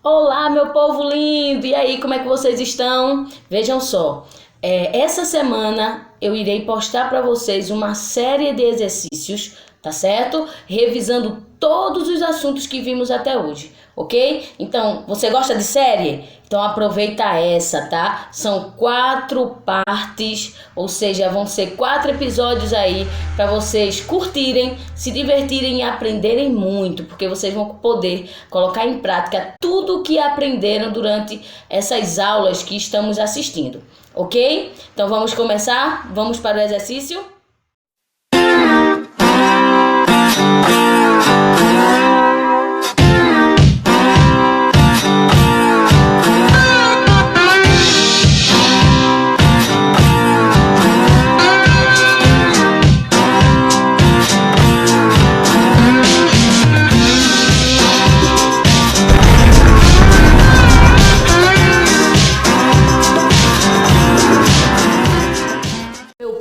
Olá, meu povo lindo! E aí, como é que vocês estão? Vejam só, essa semana eu irei postar para vocês uma série de exercícios, tá certo? Revisando todos os assuntos que vimos até hoje, ok? Então, você gosta de série? Então aproveita essa, tá? São 4 partes, ou seja, vão ser 4 episódios aí para vocês curtirem, se divertirem e aprenderem muito, porque vocês vão poder colocar em prática tudo o que aprenderam durante essas aulas que estamos assistindo, ok? Então vamos começar? Vamos para o exercício?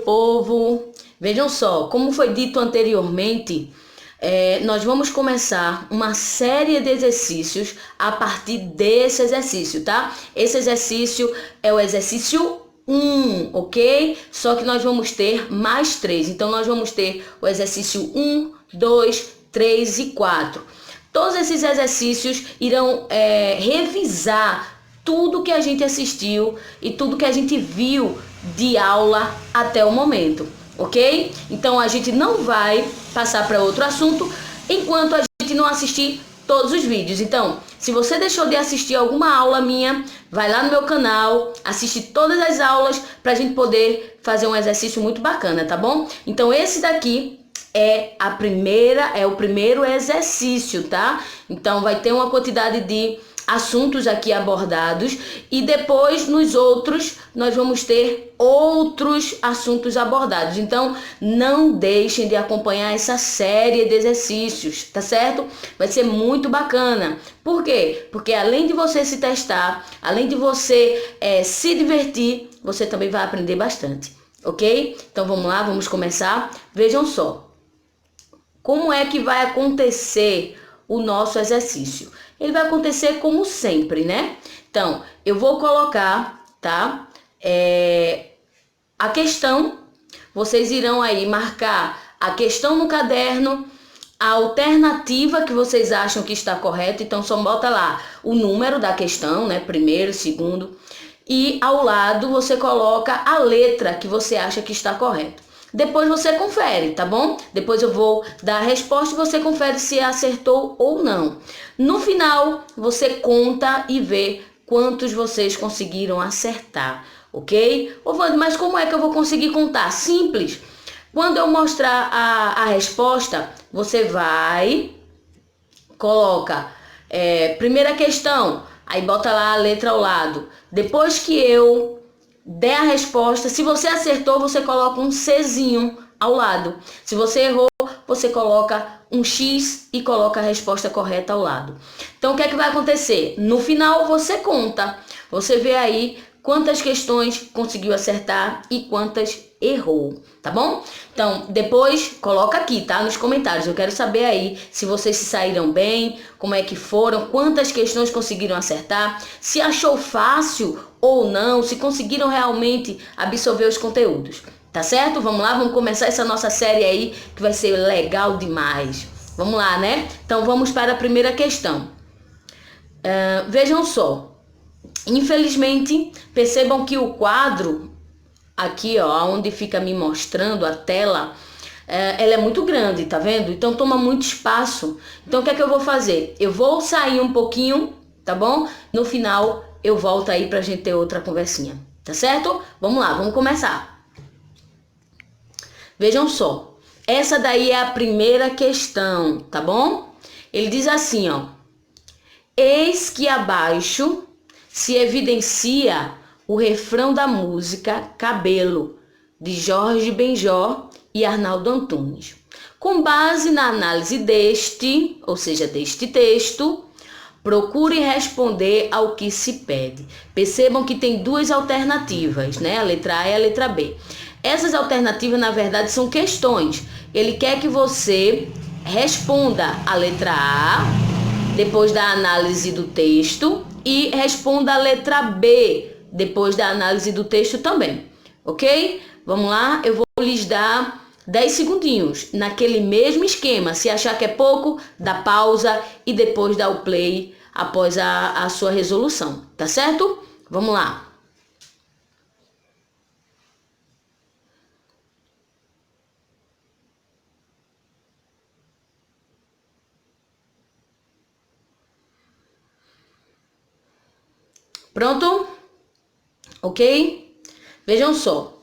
Povo, vejam só, como foi dito anteriormente, nós vamos começar uma série de exercícios a partir desse exercício, tá? Esse exercício é o exercício 1, ok? Só que nós vamos ter mais 3, então nós vamos ter o exercício 1, 2, 3 e 4. Todos esses exercícios irão revisar tudo que a gente assistiu e tudo que a gente viu de aula até o momento, ok? Então a gente não vai passar para outro assunto enquanto a gente não assistir todos os vídeos. Então, se você deixou de assistir alguma aula minha, vai lá no meu canal, assiste todas as aulas para a gente poder fazer um exercício muito bacana, tá bom? Então esse daqui é o primeiro exercício, tá? Então vai ter uma quantidade de assuntos aqui abordados e depois nos outros nós vamos ter outros assuntos abordados. Então não deixem de acompanhar essa série de exercícios, tá certo? Vai ser muito bacana. Por quê? Porque além de você se testar, além de você se divertir, você também vai aprender bastante, ok? Então vamos lá, vamos começar. Vejam só, como é que vai acontecer o nosso exercício? Ele vai acontecer como sempre, né? Então, eu vou colocar, tá? A questão, vocês irão aí marcar a questão no caderno, a alternativa que vocês acham que está correta, então só bota lá o número da questão, né? Primeiro, segundo, e ao lado você coloca a letra que você acha que está correta. Depois você confere, tá bom? Depois eu vou dar a resposta e você confere se acertou ou não. No final, você conta e vê quantos vocês conseguiram acertar, ok? Ô, Wanda, mas como é que eu vou conseguir contar? Simples. Quando eu mostrar a resposta, você vai, coloca primeira questão, aí bota lá a letra ao lado. Depois que eu der a resposta, se você acertou, você coloca um Czinho ao lado. Se você errou, você coloca um X e coloca a resposta correta ao lado. Então, o que é que vai acontecer? No final, você conta. Você vê aí quantas questões conseguiu acertar e quantas errou, tá bom? Então, depois coloca aqui, tá? Nos comentários. Eu quero saber aí se vocês se saíram bem, como é que foram, quantas questões conseguiram acertar, se achou fácil ou não, se conseguiram realmente absorver os conteúdos. Tá certo? Vamos lá, vamos começar essa nossa série aí que vai ser legal demais. Vamos lá, né? Então vamos para a primeira questão. Vejam só. Infelizmente, percebam que o quadro aqui, ó, onde fica me mostrando a tela, ela é muito grande, tá vendo? Então toma muito espaço. Então o que é que eu vou fazer? Eu vou sair um pouquinho, tá bom? No final eu volto aí pra gente ter outra conversinha, tá certo? Vamos lá, vamos começar. Vejam só, essa daí é a primeira questão, tá bom? Ele diz assim, ó: eis que abaixo se evidencia o refrão da música Cabelo, de Jorge Benjor e Arnaldo Antunes. Com base na análise deste, ou seja, deste texto, procure responder ao que se pede. Percebam que tem duas alternativas, né? A letra A e a letra B. Essas alternativas, na verdade, são questões. Ele quer que você responda a letra A depois da análise do texto, e responda a letra B, depois da análise do texto também, ok? Vamos lá, eu vou lhes dar 10 segundinhos, naquele mesmo esquema. Se achar que é pouco, dá pausa e depois dá o play após a sua resolução, tá certo? Vamos lá. Pronto? Ok? Vejam só.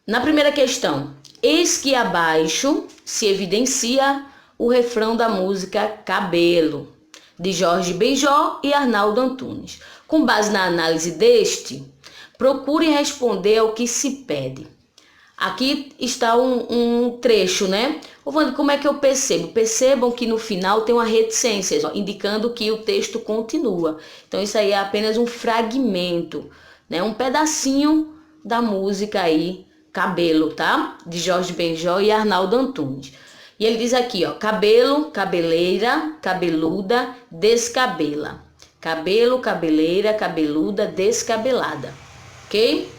Na primeira questão, eis que abaixo se evidencia o refrão da música Cabelo, de Jorge Benjor e Arnaldo Antunes. Com base na análise deste, procure responder ao que se pede. Aqui está um trecho, né? Ô, Wanda, como é que eu percebo? Percebam que no final tem uma reticência, indicando que o texto continua. Então, isso aí é apenas um fragmento, né? Um pedacinho da música aí, Cabelo, tá? De Jorge Benjor e Arnaldo Antunes. E ele diz aqui, ó, cabelo, cabeleira, cabeluda, descabela. Cabelo, cabeleira, cabeluda, descabelada. Ok?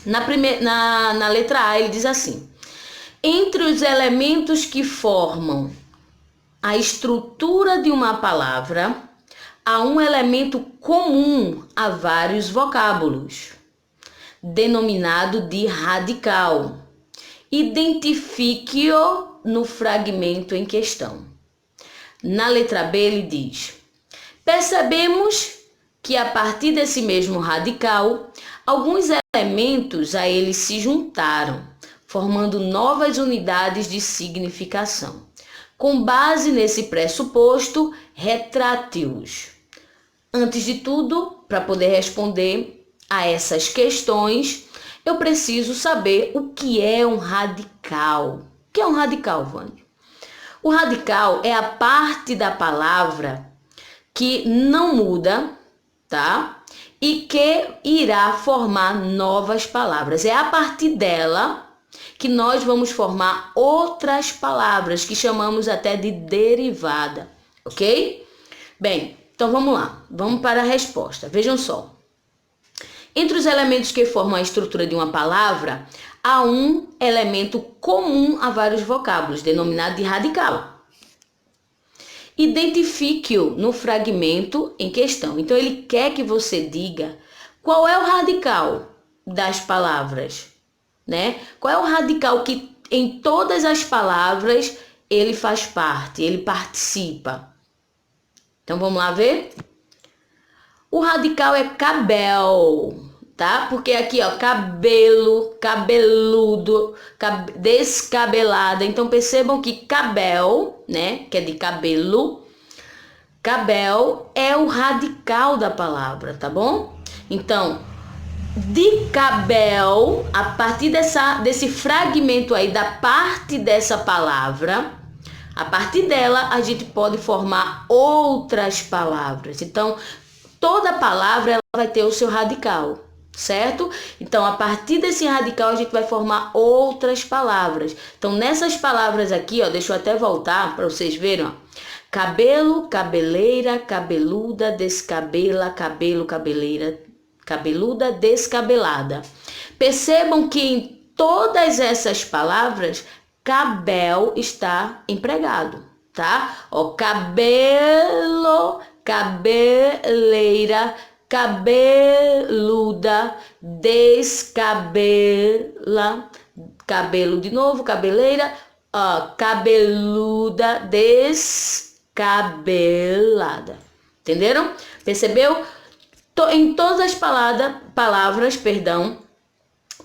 Na letra A, ele diz assim: entre os elementos que formam a estrutura de uma palavra, há um elemento comum a vários vocábulos, denominado de radical. Identifique-o no fragmento em questão. Na letra B, ele diz: percebemos que a partir desse mesmo radical, alguns elementos a ele se juntaram, formando novas unidades de significação. Com base nesse pressuposto, retrate-os. Antes de tudo, para poder responder a essas questões, eu preciso saber o que é um radical. O que é um radical, Vânia? O radical é a parte da palavra que não muda, tá? E que irá formar novas palavras. É a partir dela que nós vamos formar outras palavras, que chamamos até de derivada, ok? Bem, então vamos lá, vamos para a resposta. Vejam só. Entre os elementos que formam a estrutura de uma palavra, há um elemento comum a vários vocábulos, denominado de radical. Identifique-o no fragmento em questão. Então, ele quer que você diga qual é o radical das palavras, né? Qual é o radical que em todas as palavras ele faz parte, ele participa. Então, vamos lá ver? O radical é cabel, tá? Porque aqui, ó, cabelo, cabeludo, descabelada. Então, percebam que cabel, né, que é de cabelo, cabel é o radical da palavra, tá bom? Então, de cabel, a partir desse fragmento aí, da parte dessa palavra, a partir dela, a gente pode formar outras palavras. Então, toda palavra ela vai ter o seu radical, certo? Então, a partir desse radical, a gente vai formar outras palavras. Então, nessas palavras aqui, ó, deixa eu até voltar para vocês verem, ó. Cabelo, cabeleira, cabeluda, descabela, cabelo, cabeleira, cabeluda, descabelada. Percebam que em todas essas palavras, cabel está empregado, tá? Ó, cabelo, cabeleira, cabeluda, descabela, cabelo de novo, cabeleira, ó, cabeluda, descabelada. Entenderam? Percebeu? Em todas as palavras,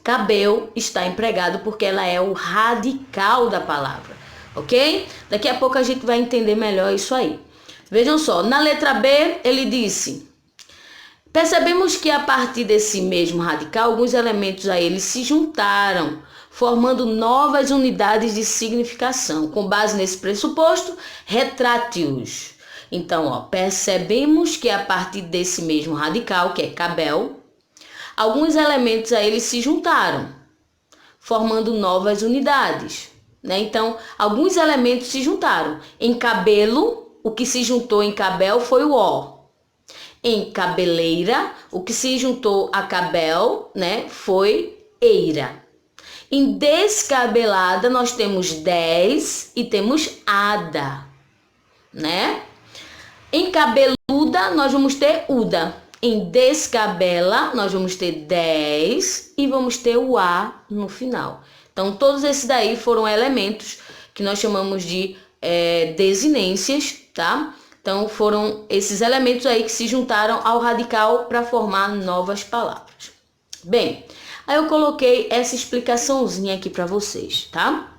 cabel está empregado porque ela é o radical da palavra, ok? Daqui a pouco a gente vai entender melhor isso aí. Vejam só, na letra B ele disse: percebemos que a partir desse mesmo radical, alguns elementos a ele se juntaram, formando novas unidades de significação. Com base nesse pressuposto, retrate-os. Então, ó, percebemos que a partir desse mesmo radical, que é cabel, alguns elementos a ele se juntaram, formando novas unidades, né? Então, alguns elementos se juntaram. Em cabelo, o que se juntou em cabel foi o O. Em cabeleira, o que se juntou a cabel, né, foi eira. Em descabelada, nós temos 10 e temos ada, né? Em cabeluda, nós vamos ter uda. Em descabela, nós vamos ter 10 e vamos ter o A no final. Então, todos esses daí foram elementos que nós chamamos de desinências, tá? Então, foram esses elementos aí que se juntaram ao radical para formar novas palavras. Bem, aí eu coloquei essa explicaçãozinha aqui para vocês, tá?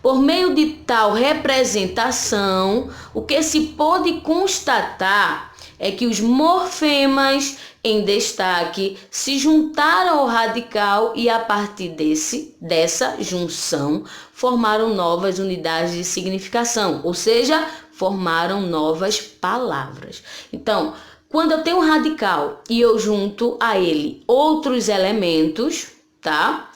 Por meio de tal representação, o que se pôde constatar é que os morfemas em destaque se juntaram ao radical e a partir dessa junção formaram novas unidades de significação, ou seja, formaram novas palavras. Então, quando eu tenho um radical e eu junto a ele outros elementos, tá?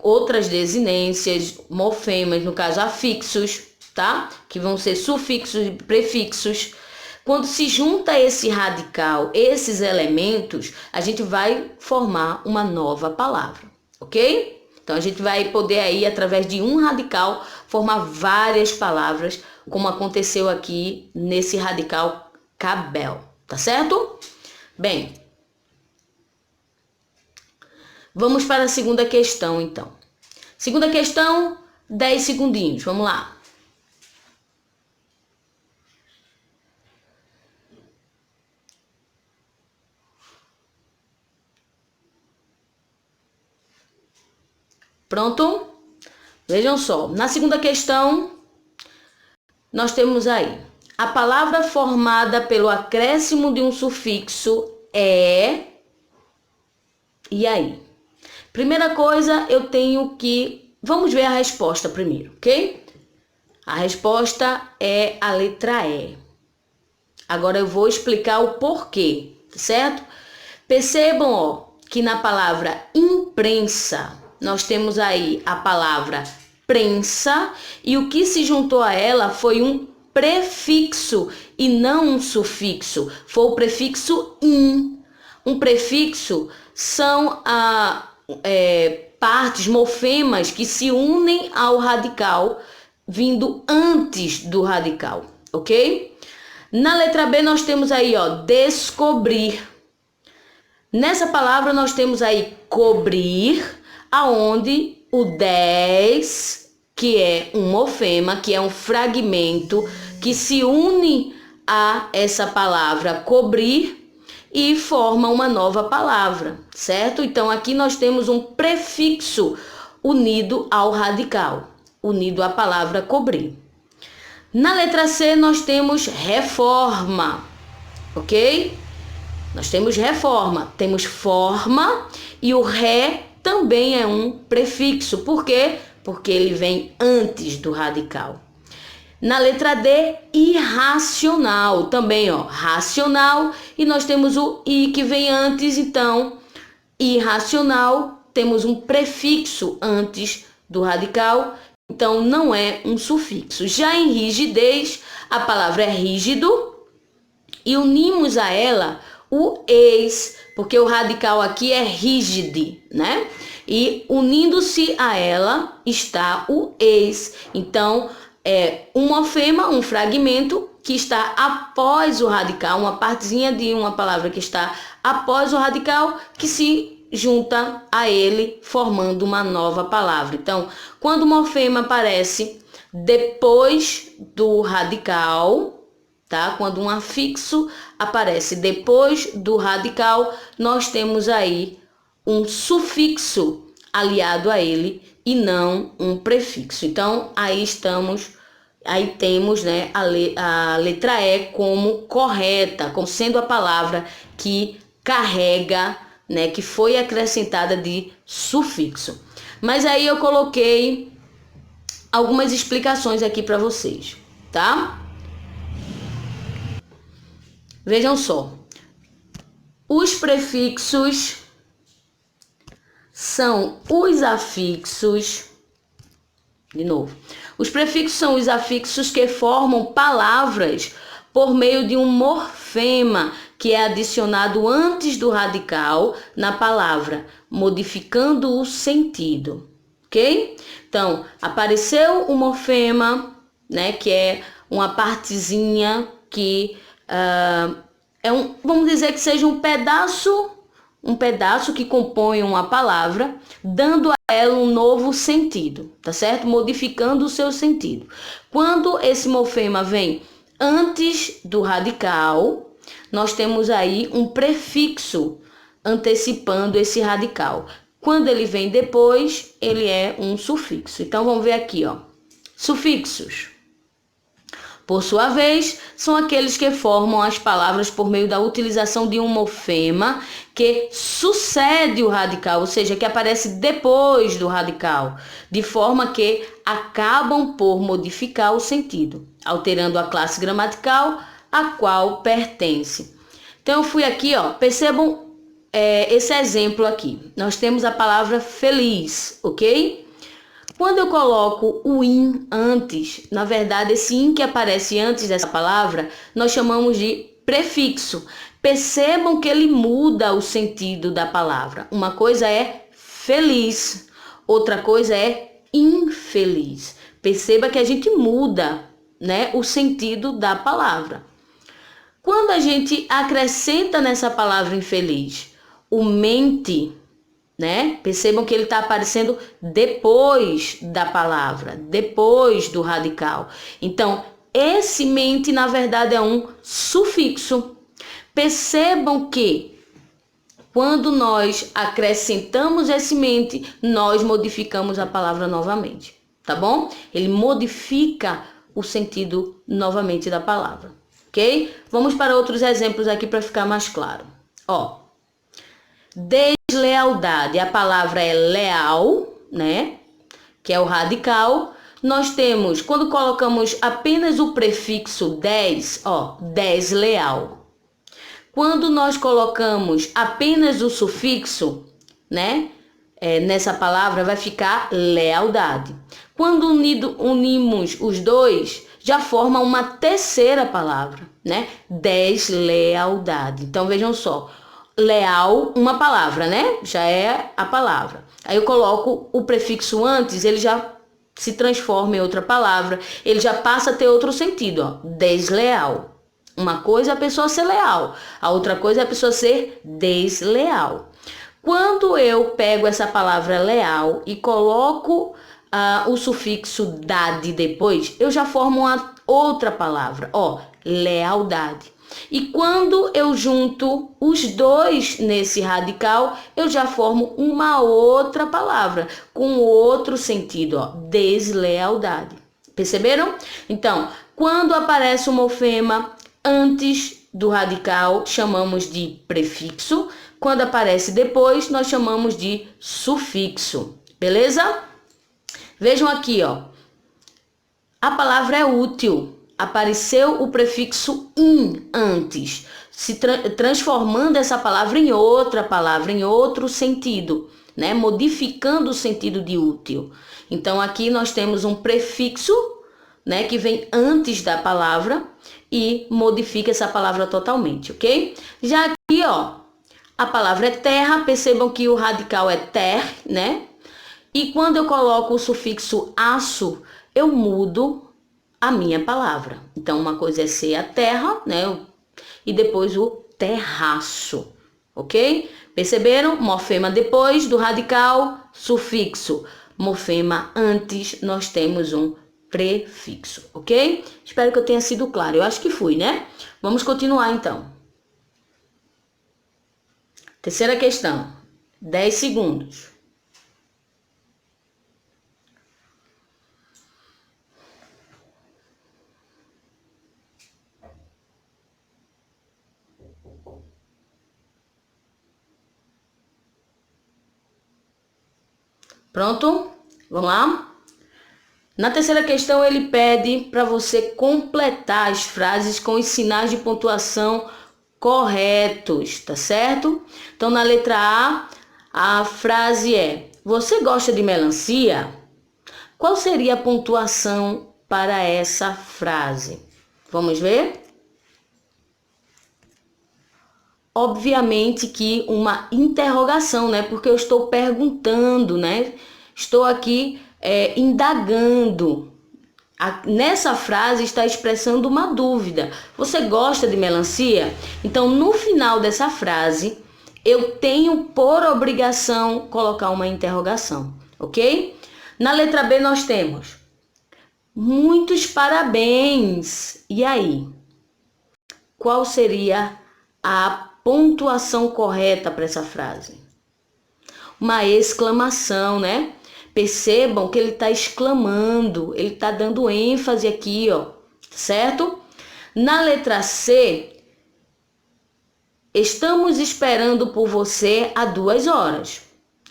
Outras desinências, morfemas, no caso afixos, tá? Que vão ser sufixos e prefixos. Quando se junta esse radical, esses elementos, a gente vai formar uma nova palavra, ok? Então, a gente vai poder aí, através de um radical, formar várias palavras, como aconteceu aqui nesse radical cabel, tá certo? Bem, vamos para a segunda questão, então. Segunda questão, 10 segundinhos, vamos lá. Pronto? Vejam só, na segunda questão, nós temos aí a palavra formada pelo acréscimo de um sufixo é... E aí? Primeira coisa, eu tenho que... Vamos ver a resposta primeiro, ok? A resposta é a letra E. Agora eu vou explicar o porquê, certo? Percebam, ó, que na palavra imprensa, nós temos aí a palavra prensa e o que se juntou a ela foi um prefixo e não um sufixo. Foi o prefixo in. Um prefixo são partes, morfemas que se unem ao radical vindo antes do radical, ok? Na letra B nós temos aí, ó, descobrir. Nessa palavra nós temos aí cobrir, aonde o 10, que é um morfema, que é um fragmento que se une a essa palavra cobrir e forma uma nova palavra, certo? Então aqui nós temos um prefixo unido ao radical, unido à palavra cobrir. Na letra C nós temos reforma, ok? Nós temos reforma, temos forma e o ré também é um prefixo. Por quê? Porque ele vem antes do radical. Na letra D, irracional, também, ó, racional, e nós temos o i que vem antes, então, irracional, temos um prefixo antes do radical, então não é um sufixo. Já em rigidez, a palavra é rígido e unimos a ela o eis, porque o radical aqui é rígide, né? E unindo-se a ela está o eis. Então, é um morfema, um fragmento que está após o radical, uma partezinha de uma palavra que está após o radical, que se junta a ele, formando uma nova palavra. Então, quando o morfema aparece depois do radical, tá? Quando um afixo aparece depois do radical, nós temos aí um sufixo aliado a ele e não um prefixo. Então, aí temos, né, a letra E como correta, como sendo a palavra que carrega, né, que foi acrescentada de sufixo. Mas aí eu coloquei algumas explicações aqui para vocês, tá? Vejam só, os prefixos são os afixos De novo. Os prefixos são os afixos que formam palavras por meio de um morfema que é adicionado antes do radical na palavra, modificando o sentido. Ok? Então, apareceu o morfema, né, que é uma partezinha que vamos dizer que seja um pedaço que compõe uma palavra, dando a ela um novo sentido, tá certo? Modificando o seu sentido. Quando esse morfema vem antes do radical, nós temos aí um prefixo antecipando esse radical. Quando ele vem depois, ele é um sufixo. Então, vamos ver aqui, ó. Sufixos. Por sua vez, são aqueles que formam as palavras por meio da utilização de um morfema que sucede o radical, ou seja, que aparece depois do radical, de forma que acabam por modificar o sentido, alterando a classe gramatical a qual pertence. Então, eu fui aqui, ó, percebam esse exemplo aqui. Nós temos a palavra feliz, ok? Quando eu coloco o in antes, na verdade, esse in que aparece antes dessa palavra, nós chamamos de prefixo. Percebam que ele muda o sentido da palavra. Uma coisa é feliz, outra coisa é infeliz. Perceba que a gente muda, né, o sentido da palavra. Quando a gente acrescenta nessa palavra infeliz o mente, né? Percebam que ele está aparecendo depois da palavra, depois do radical. Então, esse mente, na verdade, é um sufixo. Percebam que quando nós acrescentamos esse mente, nós modificamos a palavra novamente, tá bom? Ele modifica o sentido novamente da palavra, ok? Vamos para outros exemplos aqui para ficar mais claro. Ó, deslealdade, a palavra é leal, né? Que é o radical. Nós temos, quando colocamos apenas o prefixo des, ó, desleal. Quando nós colocamos apenas o sufixo, né? Nessa palavra vai ficar lealdade. Quando unimos os dois, já forma uma terceira palavra, né? Deslealdade. Então vejam só. Leal, uma palavra, né? Já é a palavra. Aí eu coloco o prefixo antes, ele já se transforma em outra palavra, ele já passa a ter outro sentido, ó. Desleal. Uma coisa é a pessoa ser leal, a outra coisa é a pessoa ser desleal. Quando eu pego essa palavra leal e coloco o sufixo dade depois, eu já formo uma outra palavra, ó, lealdade. E quando eu junto os dois nesse radical, eu já formo uma outra palavra com outro sentido, ó, deslealdade. Perceberam? Então, quando aparece o morfema antes do radical, chamamos de prefixo. Quando aparece depois, nós chamamos de sufixo. Beleza? Vejam aqui, ó. A palavra é útil. Apareceu o prefixo in antes, se transformando essa palavra em outra palavra, em outro sentido, né? Modificando o sentido de útil. Então, aqui nós temos um prefixo, né, que vem antes da palavra e modifica essa palavra totalmente, ok? Já aqui, ó, a palavra é terra, percebam que o radical é ter, né? E quando eu coloco o sufixo aço, eu mudo a minha palavra. Então, uma coisa é ser a terra, né? E depois o terraço, ok? Perceberam? Morfema depois do radical, sufixo. Morfema antes, nós temos um prefixo, ok? Espero que eu tenha sido claro. Eu acho que fui, né? Vamos continuar, então. Terceira questão. 10 segundos. Pronto? Vamos lá? Na terceira questão, ele pede para você completar as frases com os sinais de pontuação corretos, tá certo? Então, na letra A, a frase é: você gosta de melancia? Qual seria a pontuação para essa frase? Vamos ver? Obviamente que uma interrogação, né? Porque eu estou perguntando, né? Estou aqui indagando. Nessa frase está expressando uma dúvida. Você gosta de melancia? Então, no final dessa frase, eu tenho por obrigação colocar uma interrogação, ok? Na letra B nós temos muitos parabéns. E aí? Qual seria a pontuação correta para essa frase? Uma exclamação, né? Percebam que ele está exclamando, ele está dando ênfase aqui, ó, certo? Na letra C, estamos esperando por você há 2 horas.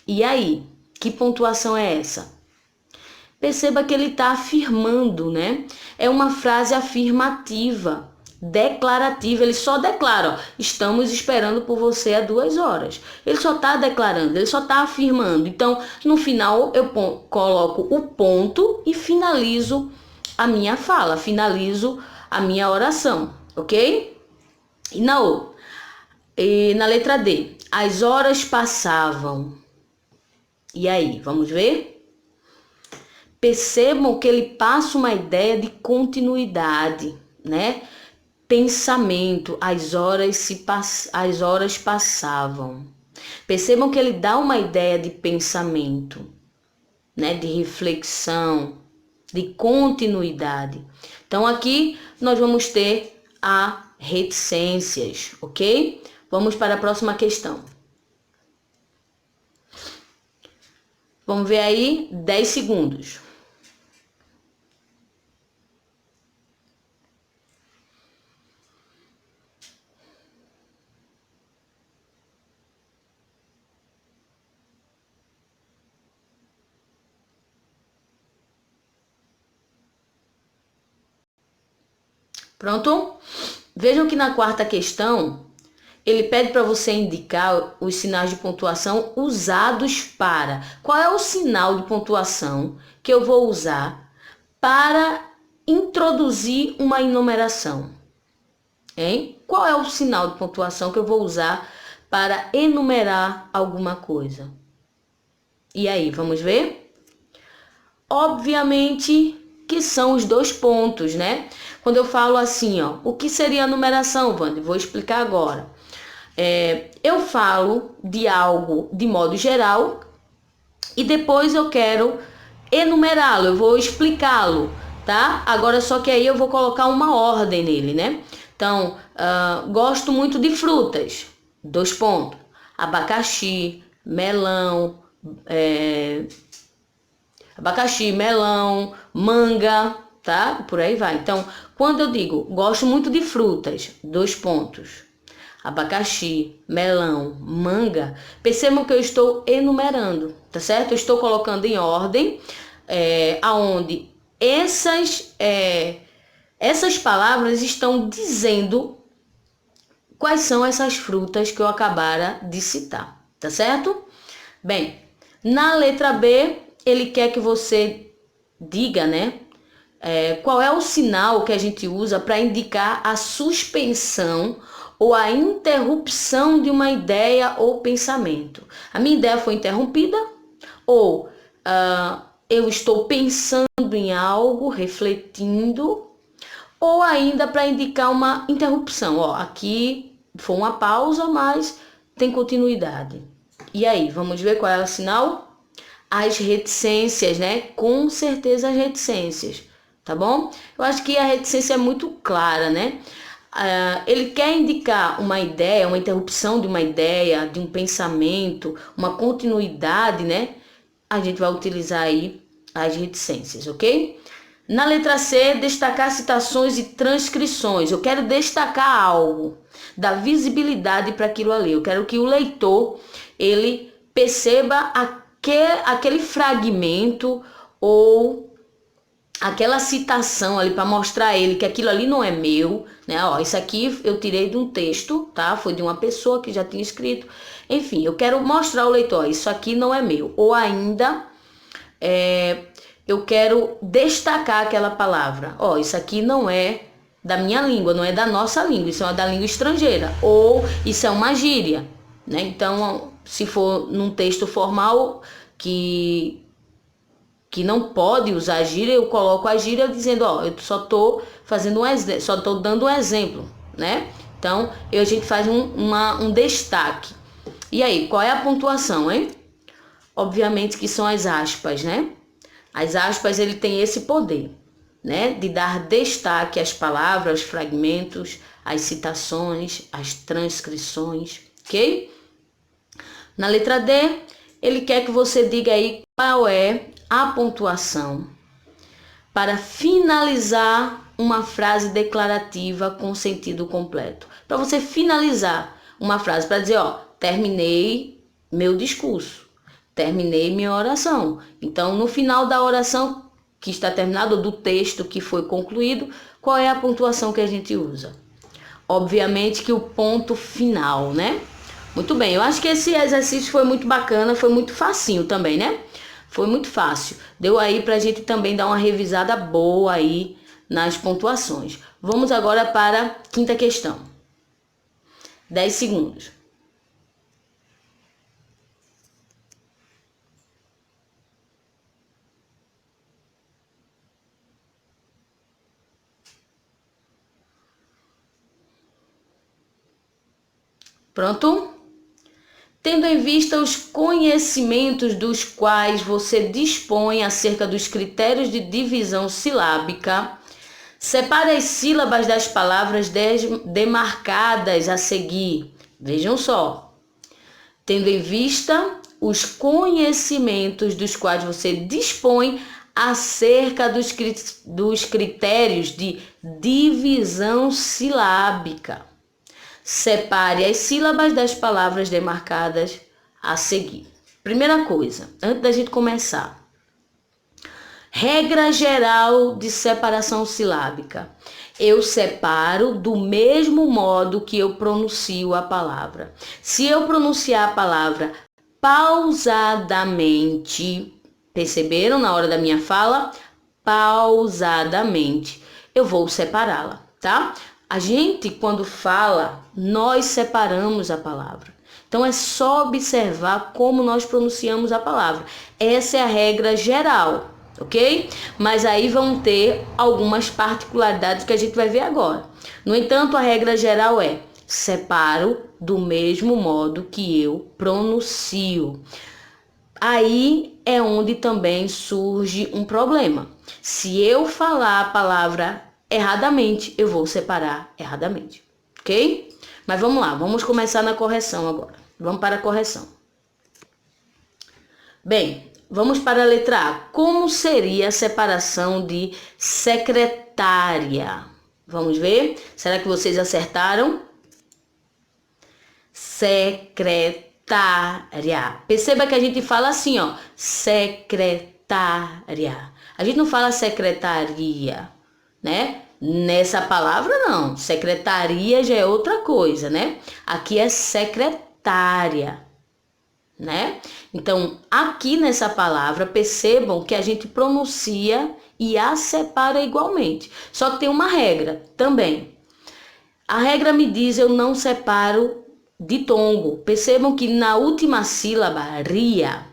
E aí, que pontuação é essa? Perceba que ele está afirmando, né? É uma frase afirmativa, declarativa. Ele só declara, ó, estamos esperando por você há 2 horas. Ele só está declarando, ele só está afirmando. Então, no final, eu coloco o ponto e finalizo a minha fala, finalizo a minha oração, ok? E na letra D, as horas passavam. E aí, vamos ver? Percebam que ele passa uma ideia de continuidade, né? Pensamento, as horas passavam. Percebam que ele dá uma ideia de pensamento, né? De reflexão, de continuidade. Então aqui nós vamos ter a reticências, ok? Vamos para a próxima questão. Vamos ver aí 10 segundos. Pronto? Vejam que na quarta questão, ele pede para você indicar os sinais de pontuação usados para. Qual é o sinal de pontuação que eu vou usar para introduzir uma enumeração? Hein? Qual é o sinal de pontuação que eu vou usar para enumerar alguma coisa? E aí, vamos ver? Obviamente que são os 2 pontos, né? Quando eu falo assim, ó, o que seria a numeração, Wanda? Vou explicar agora. Eu falo de algo de modo geral e depois eu quero enumerá-lo, eu vou explicá-lo, tá? Agora só que aí eu vou colocar uma ordem nele, né? Então, gosto muito de frutas, 2 pontos. Abacaxi, melão, manga, tá? Por aí vai. Então, quando eu digo gosto muito de frutas, 2 pontos. Abacaxi, melão, manga, percebam que eu estou enumerando, tá certo? Eu estou colocando em ordem, aonde essas palavras estão dizendo quais são essas frutas que eu acabara de citar, tá certo? Bem, na letra B, ele quer que você diga, né? Qual é o sinal que a gente usa para indicar a suspensão ou a interrupção de uma ideia ou pensamento. A minha ideia foi interrompida ou eu estou pensando em algo, refletindo, ou ainda para indicar uma interrupção. Ó, aqui foi uma pausa, mas tem continuidade. E aí, vamos ver qual é o sinal? As reticências, né? Com certeza as reticências, tá bom? Eu acho que a reticência é muito clara, né? Ele quer indicar uma ideia, uma interrupção de uma ideia, de um pensamento, uma continuidade, né? A gente vai utilizar aí as reticências, ok? Na letra C, destacar citações e transcrições. Eu quero destacar algo, dar visibilidade para aquilo ali. Eu quero que o leitor, ele perceba aquele fragmento ou aquela citação ali para mostrar a ele que aquilo ali não é meu, né? Ó, isso aqui eu tirei de um texto, tá? Foi de uma pessoa que já tinha escrito. Enfim, eu quero mostrar ao leitor, ó, isso aqui não é meu. Ou ainda, eu quero destacar aquela palavra. Ó, isso aqui não é da minha língua, não é da nossa língua, isso é da língua estrangeira. Ou isso é uma gíria, né? Então, se for num texto formal que não pode usar gíria, eu coloco a gíria dizendo, ó, eu só tô fazendo só tô dando um exemplo, né? Então, a gente faz um destaque. E aí, qual é a pontuação, hein? Obviamente que são as aspas, né? As aspas, ele tem esse poder, né? De dar destaque às palavras, aos fragmentos, às citações, às transcrições, ok? Na letra D, ele quer que você diga aí qual é a pontuação para finalizar uma frase declarativa com sentido completo. Para você finalizar uma frase, para dizer, ó, terminei meu discurso, terminei minha oração. Então, no final da oração que está terminada, do texto que foi concluído, qual é a pontuação que a gente usa? Obviamente que o ponto final, né? Muito bem, eu acho que esse exercício foi muito bacana, foi muito facinho também, né? Foi muito fácil. Deu aí pra gente também dar uma revisada boa aí nas pontuações. Vamos agora para a quinta questão. 10 segundos. Pronto? Tendo em vista os conhecimentos dos quais você dispõe acerca dos critérios de divisão silábica, separe as sílabas das palavras demarcadas a seguir. Vejam só. Tendo em vista os conhecimentos dos quais você dispõe acerca dos critérios de divisão silábica. Separe as sílabas das palavras demarcadas a seguir. Primeira coisa, antes da gente começar. Regra geral de separação silábica. Eu separo do mesmo modo que eu pronuncio a palavra. Se eu pronunciar a palavra pausadamente, perceberam na hora da minha fala? Pausadamente, eu vou separá-la, tá? A gente, quando fala, nós separamos a palavra. Então, é só observar como nós pronunciamos a palavra. Essa é a regra geral, ok? Mas aí vão ter algumas particularidades que a gente vai ver agora. No entanto, a regra geral é: separo do mesmo modo que eu pronuncio. Aí é onde também surge um problema. Se eu falar a palavra erradamente, eu vou separar erradamente, ok? Mas vamos lá, vamos começar na correção agora. Vamos para a correção. Bem, vamos para a letra A. Como seria a separação de secretária? Vamos ver? Será que vocês acertaram? Secretária. Perceba que a gente fala assim, ó, secretária. A gente não fala secretaria, né? Nessa palavra não, secretaria já é outra coisa, né? Aqui é secretária, né? Então, aqui nessa palavra, percebam que a gente pronuncia e a separa igualmente. Só que tem uma regra também. A regra me diz eu não separo ditongo. Percebam que na última sílaba, ria,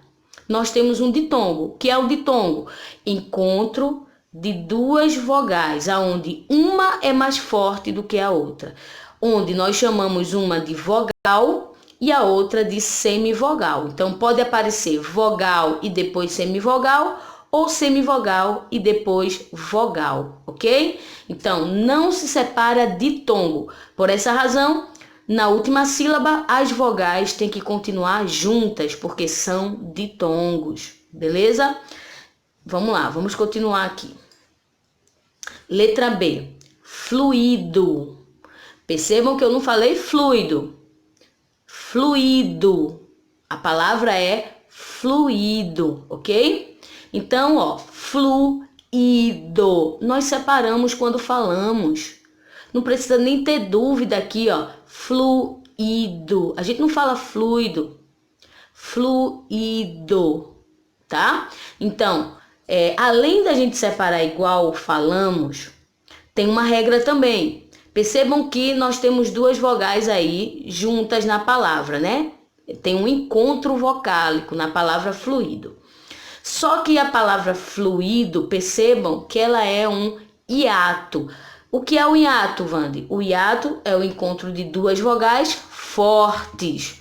nós temos um ditongo, que é o ditongo, encontro de duas vogais, aonde uma é mais forte do que a outra, onde nós chamamos uma de vogal e a outra de semivogal. Então pode aparecer vogal e depois semivogal, ou semivogal e depois vogal, ok? Então não se separa ditongo. Por essa razão, na última sílaba as vogais têm que continuar juntas, porque são ditongos, beleza? Vamos lá, vamos continuar aqui. Letra B, fluido. Percebam que eu não falei fluido. Fluido. A palavra é fluido, ok? Então, ó, fluido. Nós separamos quando falamos. Não precisa nem ter dúvida aqui, ó. Fluido. A gente não fala fluido. Fluido, tá? Então, além da gente separar igual falamos, tem uma regra também. Percebam que nós temos duas vogais aí juntas na palavra, né? Tem um encontro vocálico na palavra fluido. Só que a palavra fluido, percebam que ela é um hiato. O que é o hiato, Vande? O hiato é o encontro de duas vogais fortes.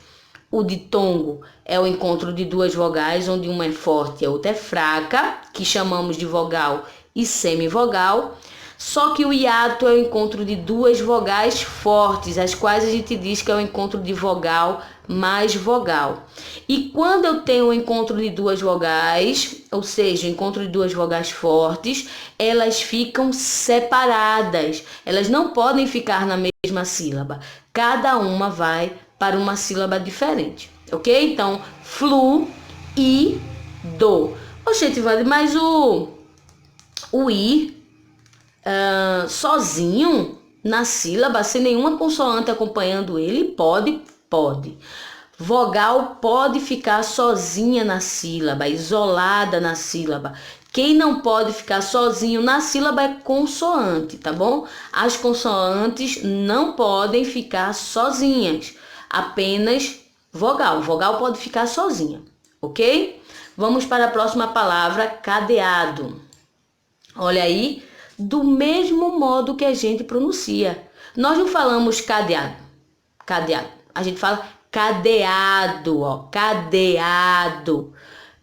O ditongo é o encontro de duas vogais, onde uma é forte e a outra é fraca, que chamamos de vogal e semivogal. Só que o hiato é o encontro de duas vogais fortes, as quais a gente diz que é o encontro de vogal mais vogal. E quando eu tenho o encontro de duas vogais, ou seja, o encontro de duas vogais fortes, elas ficam separadas. Elas não podem ficar na mesma sílaba. Cada uma vai para uma sílaba diferente, ok? Então, flu e do. Oxente, mas o i sozinho na sílaba, sem nenhuma consoante acompanhando ele, pode. Vogal pode ficar sozinha na sílaba, isolada na sílaba. Quem não pode ficar sozinho na sílaba é consoante, tá bom? As consoantes não podem ficar sozinhas, apenas vogal. Vogal pode ficar sozinha, ok? Vamos para a próxima palavra, cadeado. Olha aí, do mesmo modo que a gente pronuncia. Nós não falamos cadeado. A gente fala cadeado, ó, cadeado.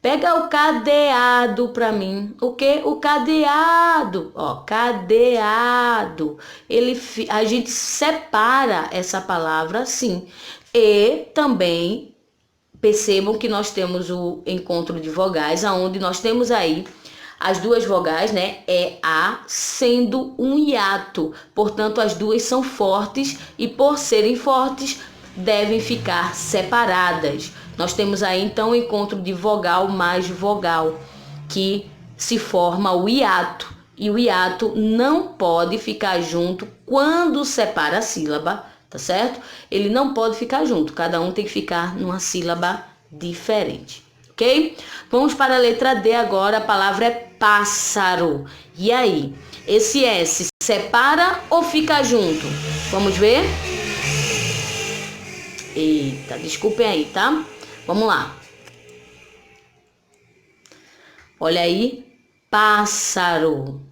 Pega o cadeado para mim. O quê? O cadeado, ó, cadeado. A gente separa essa palavra assim. E também percebam que nós temos o encontro de vogais, aonde nós temos aí as duas vogais, né, a sendo um hiato. Portanto, as duas são fortes e por serem fortes, devem ficar separadas. Nós temos aí, então, o encontro de vogal mais vogal, que se forma o hiato. E o hiato não pode ficar junto quando separa a sílaba, tá certo? Ele não pode ficar junto, cada um tem que ficar numa sílaba diferente. Ok? Vamos para a letra D agora, a palavra é pássaro. E aí, esse S separa ou fica junto? Vamos ver? Eita, desculpem aí, tá? Vamos lá. Olha aí, pássaro.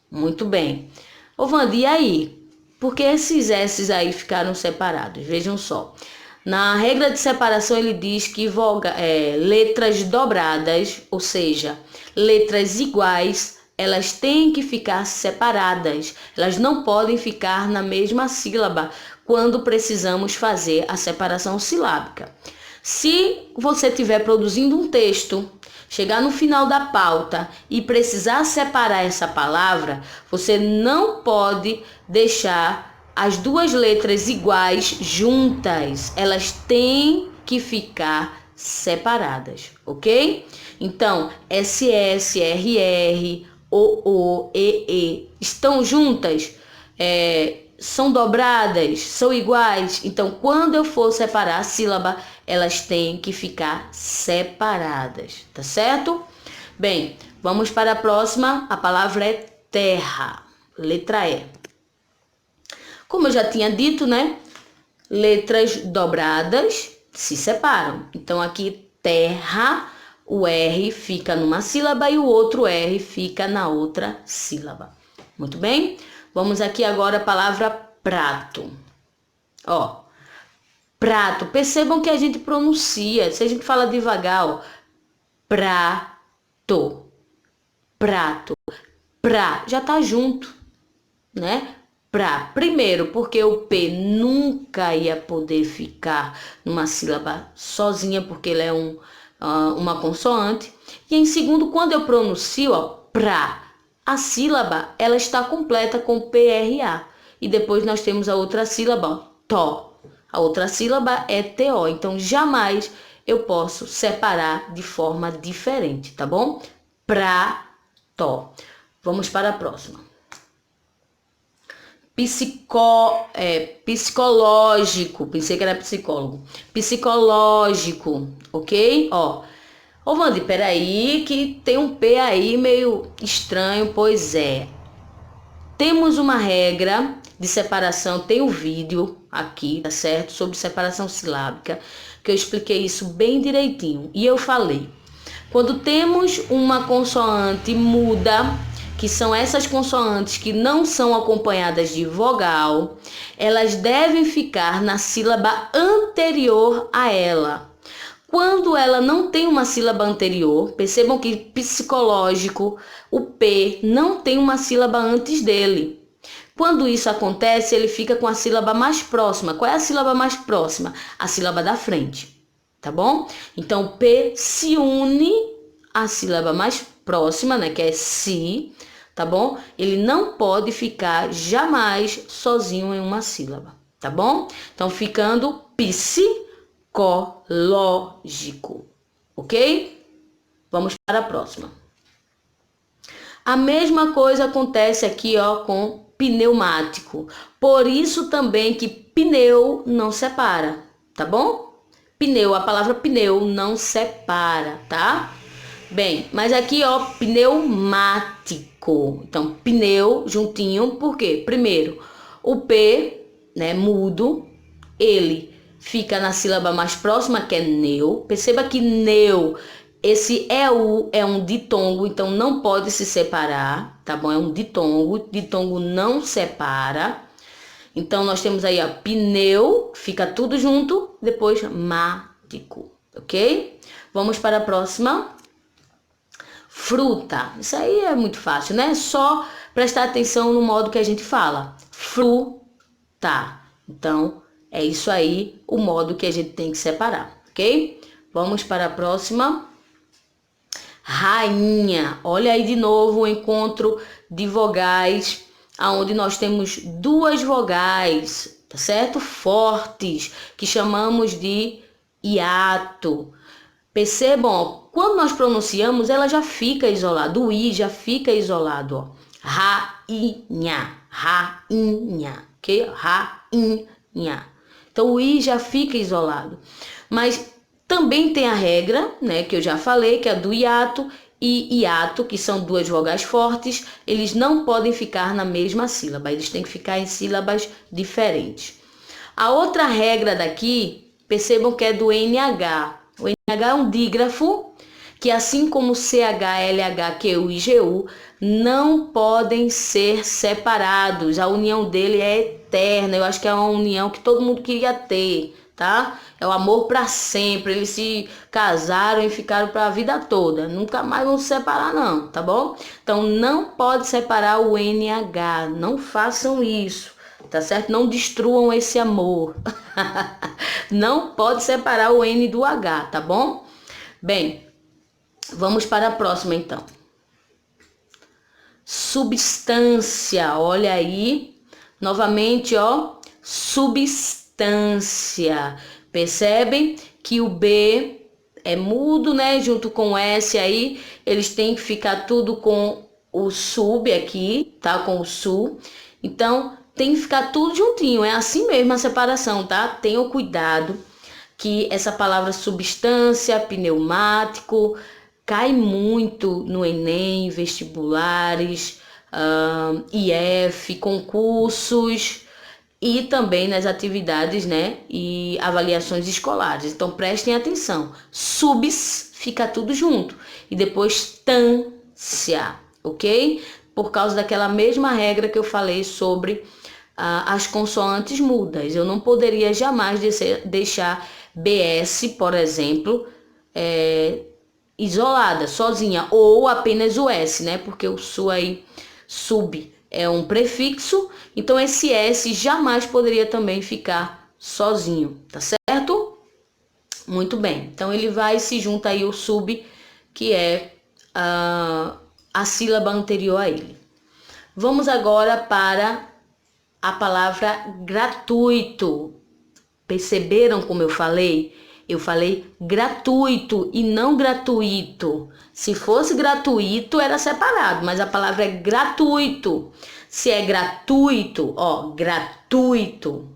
Muito bem. Ô, Wanda, e aí? Por que esses S's aí ficaram separados? Vejam só. Na regra de separação, ele diz que letras dobradas, ou seja, letras iguais, elas têm que ficar separadas. Elas não podem ficar na mesma sílaba quando precisamos fazer a separação silábica. Se você estiver produzindo um texto, chegar no final da pauta e precisar separar essa palavra, você não pode deixar as duas letras iguais juntas, elas têm que ficar separadas, ok? Então, SS, RR, OO, EE estão juntas, são dobradas, são iguais. Então, quando eu for separar a sílaba, elas têm que ficar separadas, tá certo? Bem, vamos para a próxima, a palavra é terra, letra E. Como eu já tinha dito, né? Letras dobradas se separam. Então, aqui, terra, o R fica numa sílaba e o outro R fica na outra sílaba. Muito bem? Vamos aqui agora a palavra prato. Ó, prato. Percebam que a gente pronuncia, se a gente fala devagar, ó, prato, prato, pra, já tá junto, né? Pra, primeiro, porque o P nunca ia poder ficar numa sílaba sozinha, porque ele é uma consoante. E em segundo, quando eu pronuncio, ó, pra, a sílaba, ela está completa com PRA. E depois nós temos a outra sílaba, ó, to. A outra sílaba é TO. Então, jamais eu posso separar de forma diferente, tá bom? Prato. Vamos para a próxima. Psicológico, pensei que era psicólogo. Psicológico, ok? Ó, Ô, Wandi, peraí, que tem um P aí meio estranho. Pois é. Temos uma regra de separação, tem um vídeo aqui, tá certo? Sobre separação silábica, que eu expliquei isso bem direitinho. E eu falei, quando temos uma consoante muda, que são essas consoantes que não são acompanhadas de vogal, elas devem ficar na sílaba anterior a ela. Quando ela não tem uma sílaba anterior, percebam que psicológico, o P não tem uma sílaba antes dele. Quando isso acontece, ele fica com a sílaba mais próxima. Qual é a sílaba mais próxima? A sílaba da frente, tá bom? Então, o P se une à sílaba mais próxima, né, que é si, tá bom? Ele não pode ficar jamais sozinho em uma sílaba, tá bom? Então, ficando psicológico, ok? Vamos para a próxima. A mesma coisa acontece aqui, ó, com pneumático. Por isso também que pneu não separa, tá bom? Pneu, a palavra pneu não separa, tá? Bem, mas aqui, ó, pneumático. Então, pneu juntinho, por quê? Primeiro, o P, né, mudo, ele fica na sílaba mais próxima, que é neu. Perceba que neu, esse EU é um ditongo, então não pode se separar, tá bom? É um ditongo não separa. Então, nós temos aí, ó, pneu, fica tudo junto, depois mático, ok? Vamos para a próxima. Fruta. Isso aí é muito fácil, né? Só prestar atenção no modo que a gente fala. Fruta. Então, é isso aí o modo que a gente tem que separar, ok? Vamos para a próxima. Rainha. Olha aí de novo o encontro de vogais, aonde nós temos duas vogais, tá certo? Fortes, que chamamos de hiato. Percebam, ó, quando nós pronunciamos, ela já fica isolada, o I já fica isolado, ó. Rainha, rainha, ok? Rainha. Então, o I já fica isolado. Mas também tem a regra, né, que eu já falei, que é a do hiato e hiato, que são duas vogais fortes, eles não podem ficar na mesma sílaba, eles têm que ficar em sílabas diferentes. A outra regra daqui, percebam que é do NH. O NH é um dígrafo que, assim como CH, LH, QU e GU, não podem ser separados. A união dele é eterna. Eu acho que é uma união que todo mundo queria ter, tá? É o amor para sempre. Eles se casaram e ficaram para a vida toda. Nunca mais vão se separar, não, tá bom? Então, não pode separar o NH. Não façam isso, tá certo? Não destruam esse amor. Não pode separar o N do H, tá bom? Bem, vamos para a próxima, então. Substância, olha aí. Novamente, ó. Substância. Percebem que o B é mudo, né? Junto com o S aí, eles têm que ficar tudo com o sub aqui, tá? Com o sul. Então, tem que ficar tudo juntinho. É assim mesmo a separação, tá? Tenham cuidado que essa palavra substância, pneumático, cai muito no Enem, vestibulares, IF, concursos e também nas atividades, né, e avaliações escolares. Então, prestem atenção. Subs fica tudo junto. E depois tância, ok? Por causa daquela mesma regra que eu falei sobre as consoantes mudas. Eu não poderia jamais deixar BS, por exemplo, isolada, sozinha, ou apenas o S, né? Porque o su aí, sub, é um prefixo, então esse S jamais poderia também ficar sozinho, tá certo? Muito bem, então ele vai e se junta aí o sub, que é a sílaba anterior a ele. Vamos agora para a palavra gratuito. Perceberam como eu falei? Eu falei gratuito e não gratuito. Se fosse gratuito, era separado, mas a palavra é gratuito. Se é gratuito, ó, gratuito,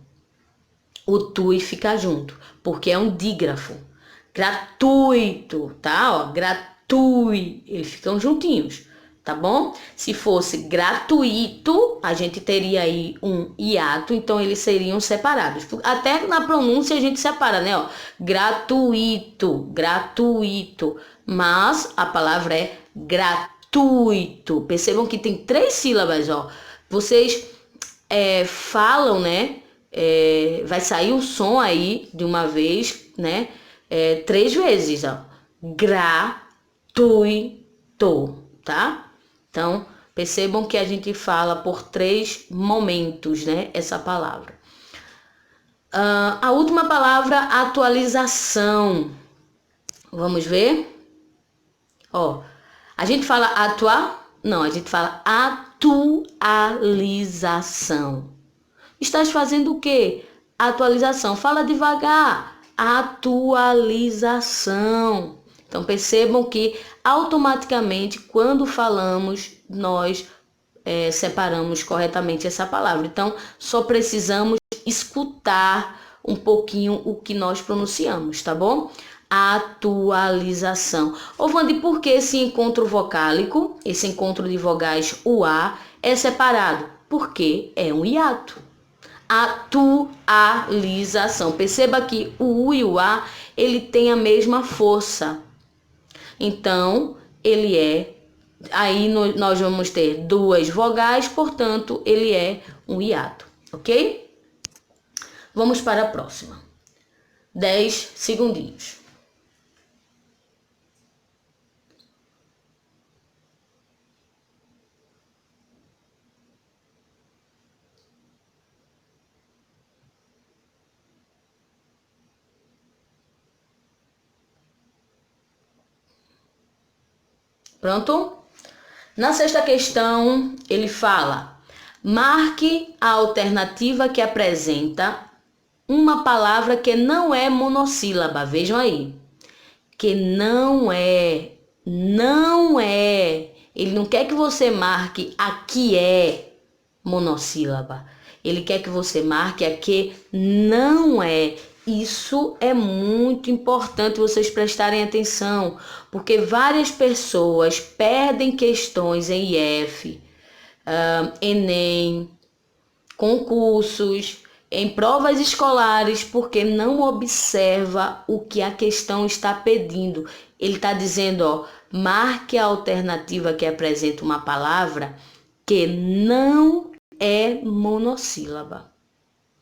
o tui fica junto, porque é um dígrafo. Gratuito, tá? Ó, gratuito. Eles ficam juntinhos, tá bom? Se fosse gratuito, a gente teria aí um hiato, então eles seriam separados. Até na pronúncia a gente separa, né? Ó, gratuito, gratuito. Mas a palavra é gratuito. Percebam que tem 3 sílabas, ó. Vocês falam, né? Vai sair o som aí de uma vez, né? 3 vezes, ó. Gratuito, tá? Então, percebam que a gente fala por 3 momentos, né? Essa palavra. A última palavra, atualização. Vamos ver? Ó, a gente fala atuar? Não, a gente fala atualização. Estás fazendo o quê? Atualização. Fala devagar. Atualização. Então, percebam que automaticamente, quando falamos, nós separamos corretamente essa palavra. Então, só precisamos escutar um pouquinho o que nós pronunciamos, tá bom? Atualização. Ô, Vandi, por que esse encontro vocálico, esse encontro de vogais, o A, é separado? Porque é um hiato. Atualização. Perceba que o U e o A, ele tem a mesma força. Então, ele é... Aí nós vamos ter 2 vogais, portanto, ele é um hiato, ok? Vamos para a próxima. 10 segundinhos. Pronto? Na 6ª questão, ele fala: marque a alternativa que apresenta uma palavra que não é monossílaba. Vejam aí. Que não é. Ele não quer que você marque a que é monossílaba. Ele quer que você marque a que não é. Isso é muito importante vocês prestarem atenção, porque várias pessoas perdem questões em IF, Enem, concursos, em provas escolares, porque não observa o que a questão está pedindo. Ele está dizendo, ó, marque a alternativa que apresenta uma palavra que não é monossílaba,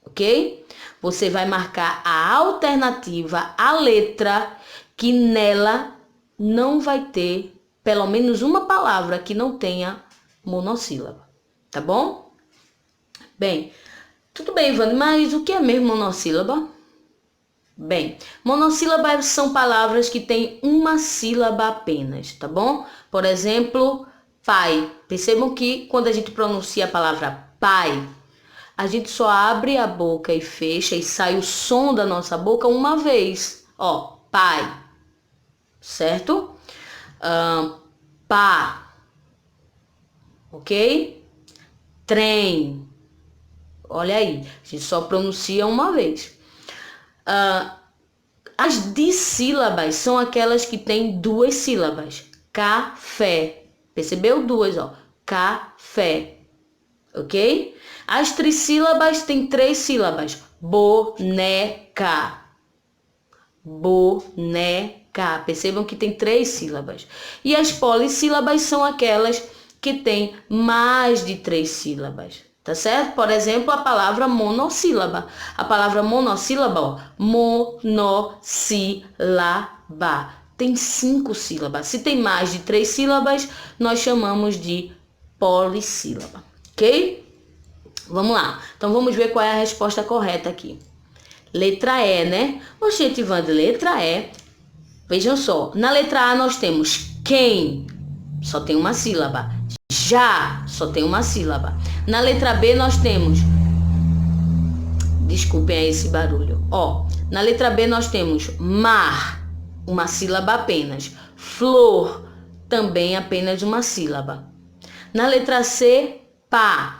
ok? Você vai marcar a alternativa, a letra, que nela não vai ter pelo menos uma palavra que não tenha monossílaba, tá bom? Bem, tudo bem, Ivane, mas o que é mesmo monossílaba? Bem, monossílabas são palavras que têm uma sílaba apenas, tá bom? Por exemplo, pai. Percebam que quando a gente pronuncia a palavra pai, a gente só abre a boca e fecha e sai o som da nossa boca uma vez. Ó, pai. Certo? Pá. Ok? Trem. Olha aí, a gente só pronuncia uma vez. As dissílabas são aquelas que têm 2 sílabas. Café. Percebeu? 2, ó. Café. Ok? As trissílabas têm 3 sílabas. Boneca. Boneca. Percebam que tem 3 sílabas. E as polissílabas são aquelas que têm mais de 3 sílabas. Tá certo? Por exemplo, a palavra monossílaba. A palavra monossílaba, ó, monossílaba. Tem 5 sílabas. Se tem mais de 3 sílabas, nós chamamos de polissílaba. Ok? Vamos lá. Então, vamos ver qual é a resposta correta aqui. Letra E, né? Oxente, Wanda, letra E. Vejam só. Na letra A, nós temos quem. Só tem uma sílaba. Já, só tem uma sílaba. Na letra B nós temos... Desculpem aí esse barulho. Ó, na letra B nós temos mar, uma sílaba apenas. Flor, também apenas uma sílaba. Na letra C, pá.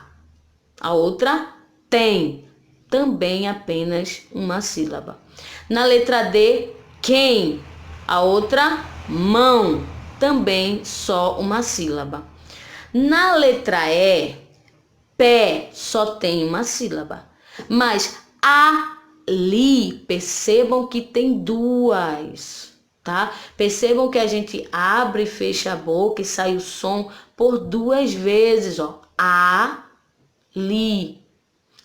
A outra, tem, também apenas uma sílaba. Na letra D, Quem? A outra, mão. Também só uma sílaba. Na letra E, pé só tem uma sílaba. Mas ali, percebam que tem duas, tá? Percebam que a gente abre e fecha a boca e sai o som por duas vezes, ó. Ali.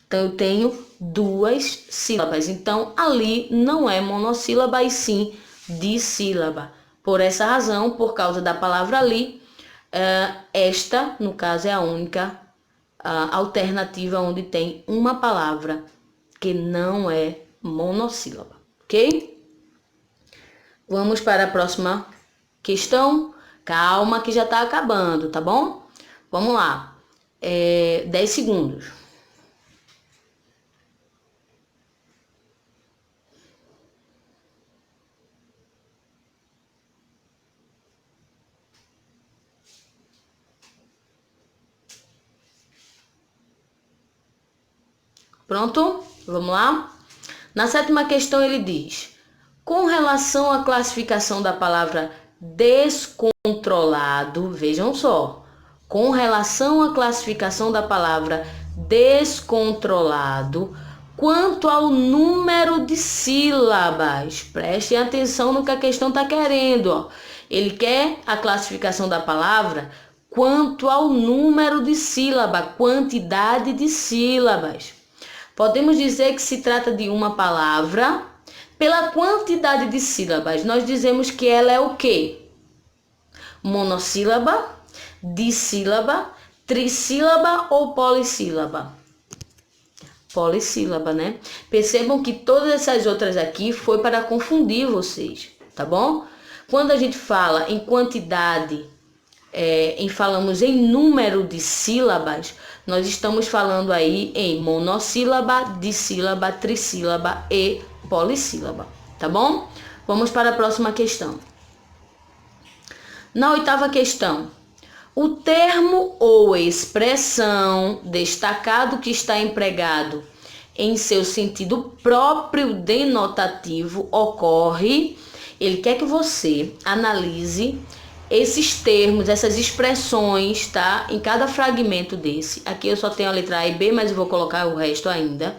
Então, eu tenho duas sílabas. Então, ali não é monossílaba e sim dissílaba. Por essa razão, por causa da palavra ali, esta, no caso, é a única alternativa onde tem uma palavra que não é monossílaba, ok? Vamos para a próxima questão. Calma que já está acabando, tá bom? Vamos lá. 10 segundos. Pronto? Vamos lá? Na sétima questão ele diz: com relação à classificação da palavra descontrolado, vejam só, com relação à classificação da palavra descontrolado, quanto ao número de sílabas, prestem atenção no que a questão está querendo, ó. Ele quer a classificação da palavra quanto ao número de sílaba, quantidade de sílabas. Podemos dizer que se trata de uma palavra, pela quantidade de sílabas, nós dizemos que ela é o quê? Monossílaba, dissílaba, trissílaba ou polissílaba? Polissílaba, né? Percebam que todas essas outras aqui foi para confundir vocês, tá bom? Quando a gente fala em quantidade, falamos em número de sílabas, nós estamos falando aí em monossílaba, dissílaba, trissílaba e polissílaba, tá bom? Vamos para a próxima questão. Na oitava questão, o termo ou expressão destacado que está empregado em seu sentido próprio denotativo ocorre. Ele quer que você analise esses termos, essas expressões, tá? Em cada fragmento desse. Aqui eu só tenho a letra A e B, mas eu vou colocar o resto ainda.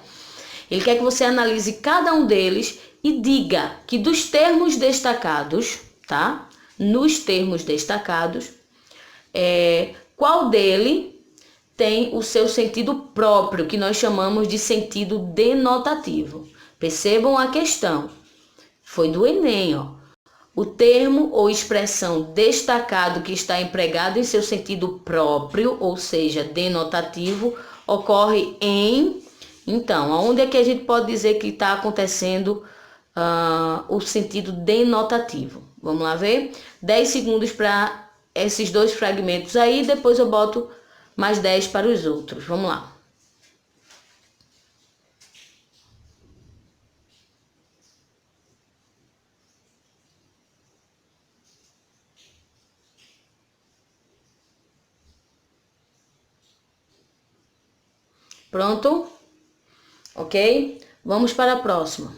Ele quer que você analise cada um deles e diga que dos termos destacados, tá? Nos termos destacados, qual dele tem o seu sentido próprio, que nós chamamos de sentido denotativo. Percebam a questão. Foi do Enem, ó. O termo ou expressão destacado que está empregado em seu sentido próprio, ou seja, denotativo, ocorre em... Então, onde é que a gente pode dizer que está acontecendo o sentido denotativo? Vamos lá ver? 10 segundos para esses dois fragmentos aí, depois eu boto mais 10 para os outros. Vamos lá. Pronto? Ok? Vamos para a próxima.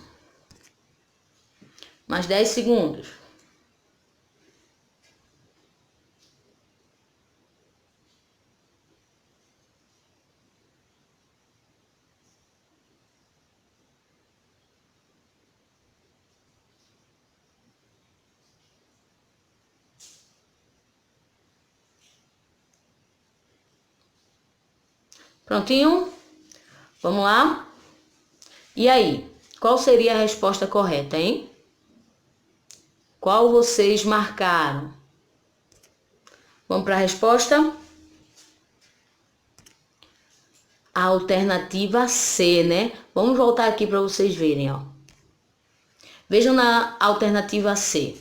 Mais 10 segundos. Prontinho? Vamos lá? E aí? Qual seria a resposta correta, hein? Qual vocês marcaram? Vamos para a resposta? A alternativa C, né? Vamos voltar aqui para vocês verem, ó. Vejam na alternativa C.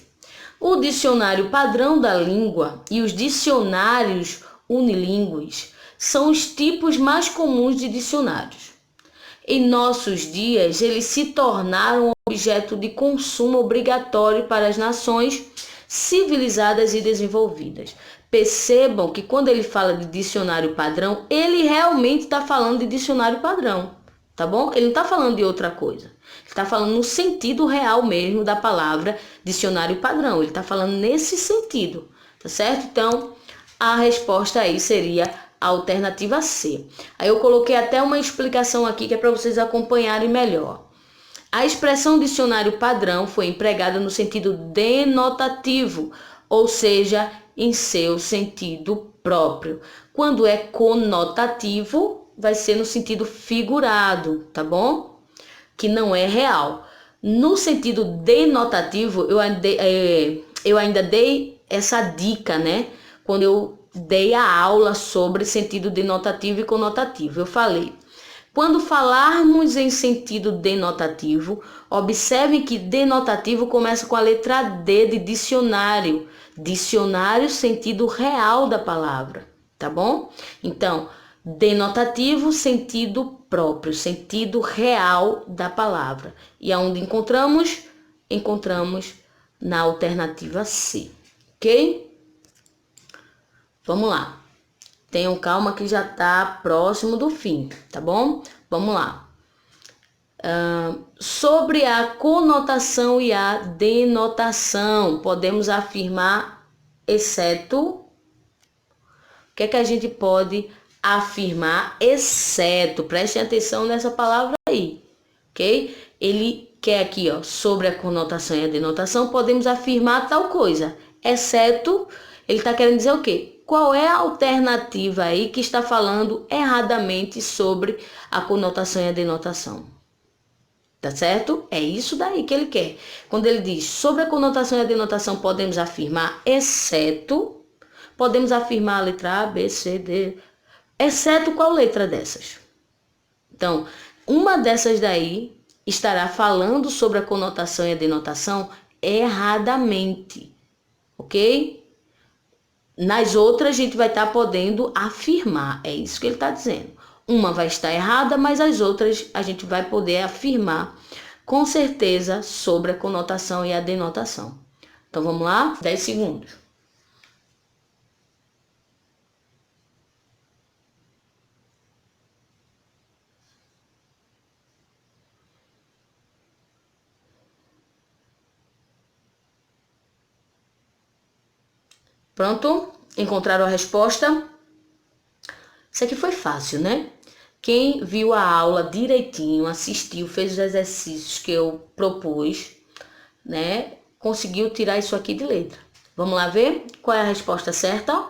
O dicionário padrão da língua e os dicionários unilíngues são os tipos mais comuns de dicionários. Em nossos dias, eles se tornaram objeto de consumo obrigatório para as nações civilizadas e desenvolvidas. Percebam que quando ele fala de dicionário padrão, ele realmente está falando de dicionário padrão, tá bom? Ele não está falando de outra coisa. Ele está falando no sentido real mesmo da palavra dicionário padrão. Ele está falando nesse sentido, tá certo? Então, a resposta aí seria a alternativa C. Aí eu coloquei até uma explicação aqui que é para vocês acompanharem melhor. A expressão dicionário padrão foi empregada no sentido denotativo, ou seja, em seu sentido próprio. Quando é conotativo, vai ser no sentido figurado, tá bom? Que não é real. No sentido denotativo, eu ainda dei essa dica, né? Quando eu dei a aula sobre sentido denotativo e conotativo. Eu falei, quando falarmos em sentido denotativo, observem que denotativo começa com a letra D de dicionário. Dicionário, sentido real da palavra, tá bom? Então, denotativo, sentido próprio, sentido real da palavra. E aonde encontramos? Encontramos na alternativa C, ok? Vamos lá. Tenham calma que já está próximo do fim, tá bom? Vamos lá. Sobre a conotação e a denotação, podemos afirmar, exceto. O que é que a gente pode afirmar, exceto? Prestem atenção nessa palavra aí, ok? Ele quer aqui, ó, sobre a conotação e a denotação, podemos afirmar tal coisa, exceto, ele está querendo dizer o quê? Qual é a alternativa aí que está falando erradamente sobre a conotação e a denotação? Tá certo? É isso daí que ele quer. Quando ele diz sobre a conotação e a denotação podemos afirmar exceto, podemos afirmar a letra A, B, C, D, exceto qual letra dessas? Então, uma dessas daí estará falando sobre a conotação e a denotação erradamente, ok? Nas outras, a gente vai estar podendo afirmar. É isso que ele está dizendo. Uma vai estar errada, mas as outras a gente vai poder afirmar com certeza sobre a conotação e a denotação. Então, vamos lá? 10 segundos. Pronto? Encontraram a resposta? Isso aqui foi fácil, né? Quem viu a aula direitinho, assistiu, fez os exercícios que eu propus, né? Conseguiu tirar isso aqui de letra. Vamos lá ver qual é a resposta certa?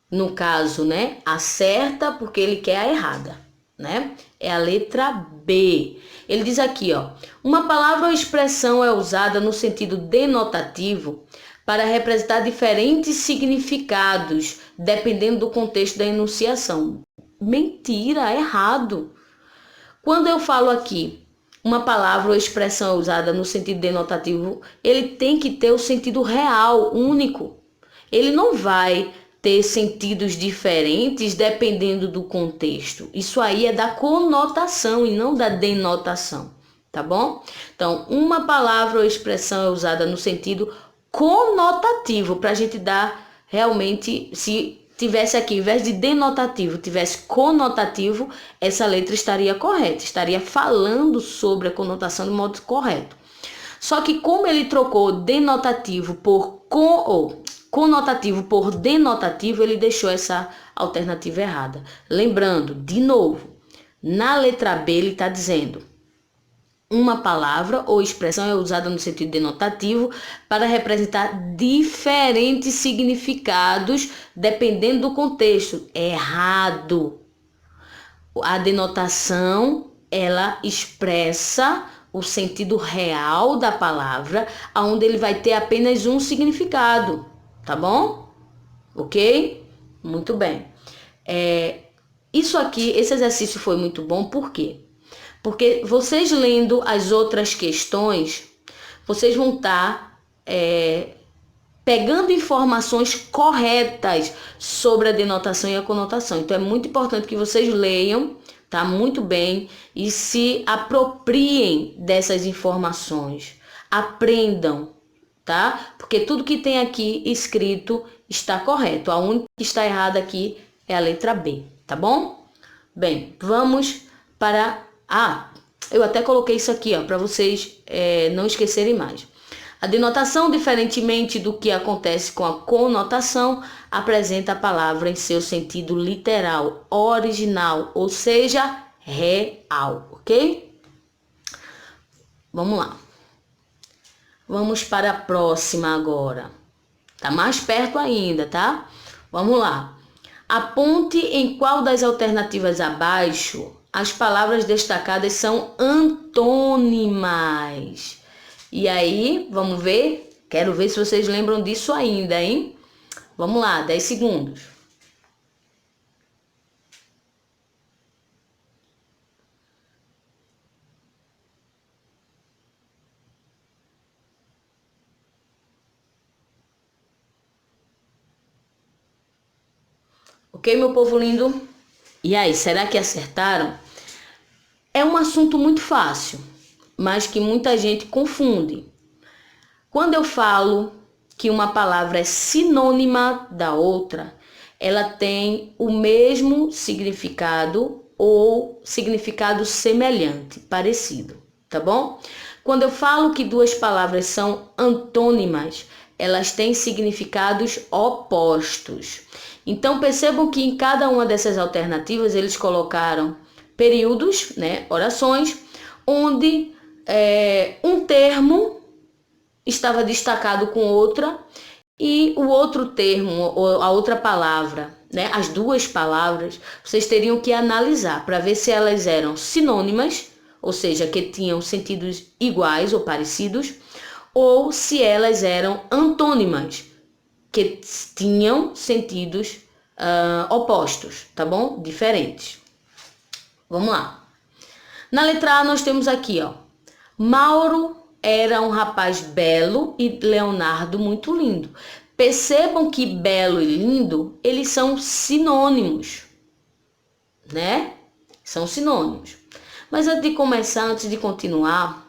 No caso, né? A certa porque ele quer a errada, né? É a letra B. Ele diz aqui, ó. Uma palavra ou expressão é usada no sentido denotativo para representar diferentes significados, dependendo do contexto da enunciação. Mentira, errado. Quando eu falo aqui, uma palavra ou expressão é usada no sentido denotativo, ele tem que ter o sentido real, único. Ele não vai ter sentidos diferentes dependendo do contexto. Isso aí é da conotação e não da denotação, tá bom? Então, uma palavra ou expressão é usada no sentido conotativo, para a gente dar realmente, se tivesse aqui, em vez de denotativo, tivesse conotativo, essa letra estaria correta, estaria falando sobre a conotação de modo correto. Só que como ele trocou denotativo por conotativo por denotativo, ele deixou essa alternativa errada. Lembrando, de novo, na letra B ele está dizendo uma palavra ou expressão é usada no sentido denotativo para representar diferentes significados dependendo do contexto. Errado. A denotação, ela expressa o sentido real da palavra, onde ele vai ter apenas um significado, tá bom? Ok? Muito bem. Isso aqui, esse exercício foi muito bom, por quê? Porque vocês lendo as outras questões, vocês vão estar pegando informações corretas sobre a denotação e a conotação. Então, é muito importante que vocês leiam, tá? Muito bem, e se apropriem dessas informações. Aprendam, tá? Porque tudo que tem aqui escrito está correto. A única que está errada aqui é a letra B, tá bom? Bem, vamos para... Eu até coloquei isso aqui, ó, para vocês não esquecerem mais. A denotação, diferentemente do que acontece com a conotação, apresenta a palavra em seu sentido literal, original, ou seja, real, ok? Vamos lá. Vamos para a próxima agora. Tá mais perto ainda, tá? Vamos lá. Aponte em qual das alternativas abaixo as palavras destacadas são antônimas. E aí, vamos ver? Quero ver se vocês lembram disso ainda, hein? Vamos lá, 10 segundos. Ok, meu povo lindo? E aí, será que acertaram? É um assunto muito fácil, mas que muita gente confunde. Quando eu falo que uma palavra é sinônima da outra, ela tem o mesmo significado ou significado semelhante, parecido, tá bom? Quando eu falo que duas palavras são antônimas, elas têm significados opostos. Então percebam que em cada uma dessas alternativas eles colocaram períodos, né, orações, onde um termo estava destacado com outra e o outro termo, ou a outra palavra, né, as duas palavras, vocês teriam que analisar para ver se elas eram sinônimas, ou seja, que tinham sentidos iguais ou parecidos, ou se elas eram antônimas, que tinham sentidos opostos, tá bom? Diferentes. Vamos lá. Na letra A nós temos aqui, ó, Mauro era um rapaz belo e Leonardo muito lindo. Percebam que belo e lindo, eles são sinônimos, né? São sinônimos. Mas antes de começar, antes de continuar,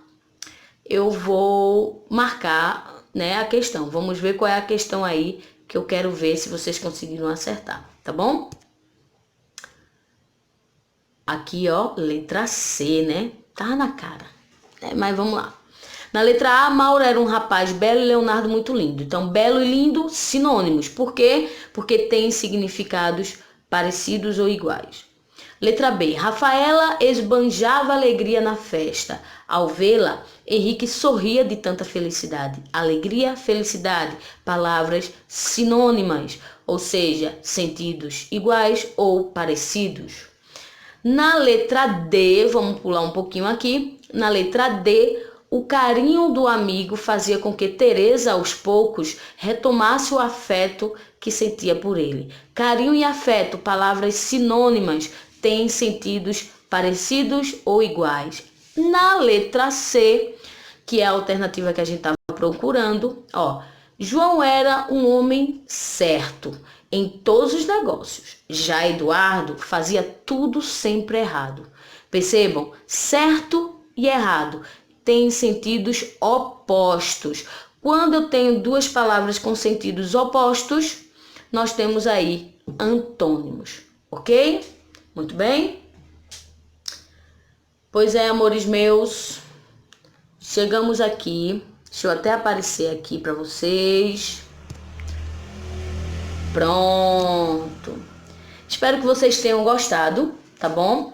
eu vou marcar, né, a questão. Vamos ver qual é a questão aí que eu quero ver se vocês conseguiram acertar, tá bom? Aqui, ó, letra C, né? Tá na cara. Mas vamos lá. Na letra A, Mauro era um rapaz belo e Leonardo muito lindo. Então, belo e lindo, sinônimos. Por quê? Porque têm significados parecidos ou iguais. Letra B, Rafaela esbanjava alegria na festa. Ao vê-la, Henrique sorria de tanta felicidade. Alegria, felicidade, palavras sinônimas, ou seja, sentidos iguais ou parecidos. Na letra D, vamos pular um pouquinho aqui, na letra D, o carinho do amigo fazia com que Teresa, aos poucos, retomasse o afeto que sentia por ele. Carinho e afeto, palavras sinônimas, têm sentidos parecidos ou iguais. Na letra C, que é a alternativa que a gente estava procurando, ó, João era um homem certo em todos os negócios. Já Eduardo fazia tudo sempre errado. Percebam, certo e errado têm sentidos opostos. Quando eu tenho duas palavras com sentidos opostos, nós temos aí antônimos, ok? Muito bem? Pois é, amores meus, chegamos aqui. Deixa eu até aparecer aqui para vocês. Pronto. Espero que vocês tenham gostado, tá bom?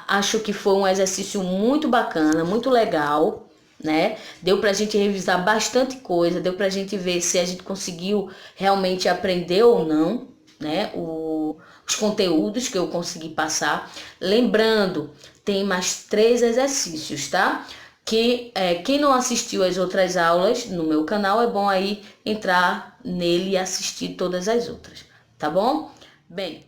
Acho que foi um exercício muito bacana, muito legal, né? Deu pra gente revisar bastante coisa, deu pra gente ver se a gente conseguiu realmente aprender ou não, né? Os conteúdos que eu consegui passar. Lembrando, tem mais 3 exercícios, tá? Que quem não assistiu às outras aulas no meu canal, é bom aí entrar nele e assistir todas as outras, tá bom? Bem,